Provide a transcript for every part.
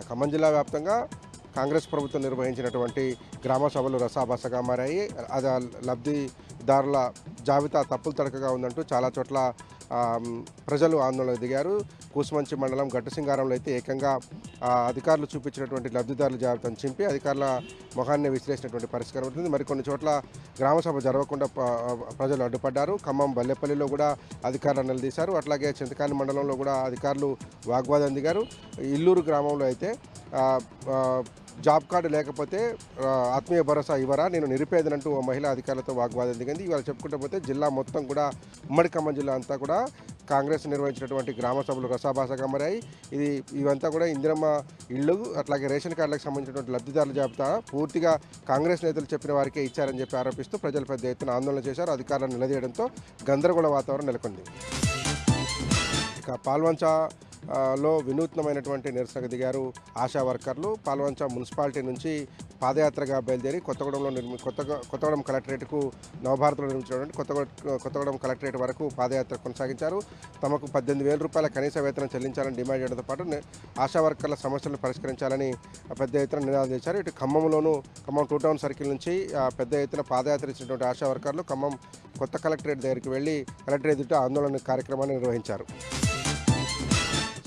ఖమ్మం జిల్లా వ్యాప్తంగా కాంగ్రెస్ ప్రభుత్వం నిర్వహించినటువంటి గ్రామ సభలు రసాబసగా మారాయి. అది లబ్ధిదారుల జాబితా తప్పులు తడకగా ఉందంటూ చాలా చోట్ల ప్రజలు ఆందోళనకు దిగారు. కూసుమంచి మండలం గట్టుసింగారంలో అయితే ఏకంగా అధికారులు చూపించినటువంటి లబ్ధిదారుల జాబితాను చింపి అధికారుల మొహాన్ని విసిరేసినటువంటి పరిస్థితి కనబడుతుంది. మరికొన్ని చోట్ల గ్రామసభ జరగకుండా ప్రజలు అడ్డుపడ్డారు. ఖమ్మం బల్లెపల్లిలో కూడా అధికారులు నిలదీశారు. అట్లాగే చింతకాని మండలంలో కూడా అధికారులు వాగ్వాదం దిగారు. ఇల్లూరు గ్రామంలో అయితే జాబ్ కార్డు లేకపోతే ఆత్మీయ భరోసా ఇవ్వరా, నేను నిరుపేదనంటూ ఓ మహిళా అధికారులతో వాగ్వాదం దిగింది. ఇవాళ చెప్పుకుంటూ పోతే జిల్లా మొత్తం కూడా ఉమ్మడి ఖమ్మం జిల్లా అంతా కూడా కాంగ్రెస్ నిర్వహించినటువంటి గ్రామ సభలు రసాభాసగా మారాయి. ఇవంతా కూడా ఇందిరమ్మ ఇళ్ళు అట్లాగే రేషన్ కార్డులకు సంబంధించినటువంటి లబ్ధిదారుల జాబితా పూర్తిగా కాంగ్రెస్ నేతలు చెప్పిన వారికే ఇచ్చారని చెప్పి ఆరోపిస్తూ ప్రజలు పెద్ద ఎత్తున ఆందోళన చేశారు. అధికారులను నిలదీయడంతో గందరగోళ వాతావరణం నెలకొంది. ఇక పాల్వంచ లో వినూత్నమైనటువంటి నిరసనకు దిగారు ఆశా వర్కర్లు. పాల్వంచ మున్సిపాలిటీ నుంచి పాదయాత్రగా బయలుదేరి కొత్తగూడెం కలెక్టరేట్కు నవభారత్లో నిర్మించినటువంటి కొత్తగూడెం కలెక్టరేట్ వరకు పాదయాత్ర కొనసాగించారు. తమకు 18,000 రూపాయల కనీస వేతనం చెల్లించాలని డిమాండ్ చేయడంతో పాటు ఆశా వర్కర్ల సమస్యలను పరిష్కరించాలని పెద్ద ఎత్తున నినాదం చేశారు. ఇటు ఖమ్మం 2 టౌన్ సర్కిల్ నుంచి పెద్ద ఎత్తున పాదయాత్ర ఇచ్చినటువంటి ఆశా వర్కర్లు ఖమ్మం కొత్త కలెక్టరేట్ దగ్గరికి వెళ్లి కలెక్టరేట్ ఎదుట ఆందోళన కార్యక్రమాన్ని నిర్వహించారు.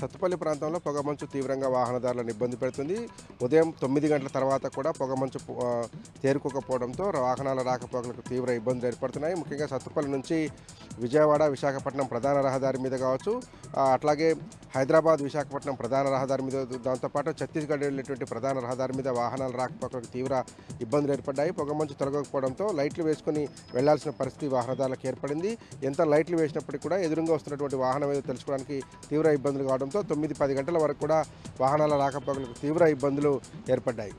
సత్తుపల్లి ప్రాంతంలో పొగమంచు తీవ్రంగా వాహనదారులను ఇబ్బంది పెడుతుంది. ఉదయం 9 గంటల తర్వాత కూడా పొగమంచు తేరుకోకపోవడంతో వాహనాల రాకపోకలకు తీవ్ర ఇబ్బందులు ఏర్పడుతున్నాయి. ముఖ్యంగా సత్తుపల్లి నుంచి విజయవాడ విశాఖపట్నం ప్రధాన రహదారి మీద కావచ్చు, అట్లాగే హైదరాబాద్ విశాఖపట్నం ప్రధాన రహదారి మీద, దాంతోపాటు ఛత్తీస్గఢ్ వెళ్ళేటువంటి ప్రధాన రహదారి మీద వాహనాల రాకపోకలకు తీవ్ర ఇబ్బందులు ఏర్పడ్డాయి. పొగమంచు తొలగకపోవడంతో లైట్లు వేసుకుని వెళ్లాల్సిన పరిస్థితి వాహనదారులకు ఏర్పడింది. ఎంత లైట్లు వేసినప్పటికీ కూడా ఎదురుగా వస్తున్నటువంటి వాహనం ఏదో తెలుసుకోవడానికి తీవ్ర ఇబ్బందులు కావడంతో 9-10 గంటల వరకు కూడా వాహనాల రాకపోకలకు తీవ్ర ఇబ్బందులు ఏర్పడ్డాయి.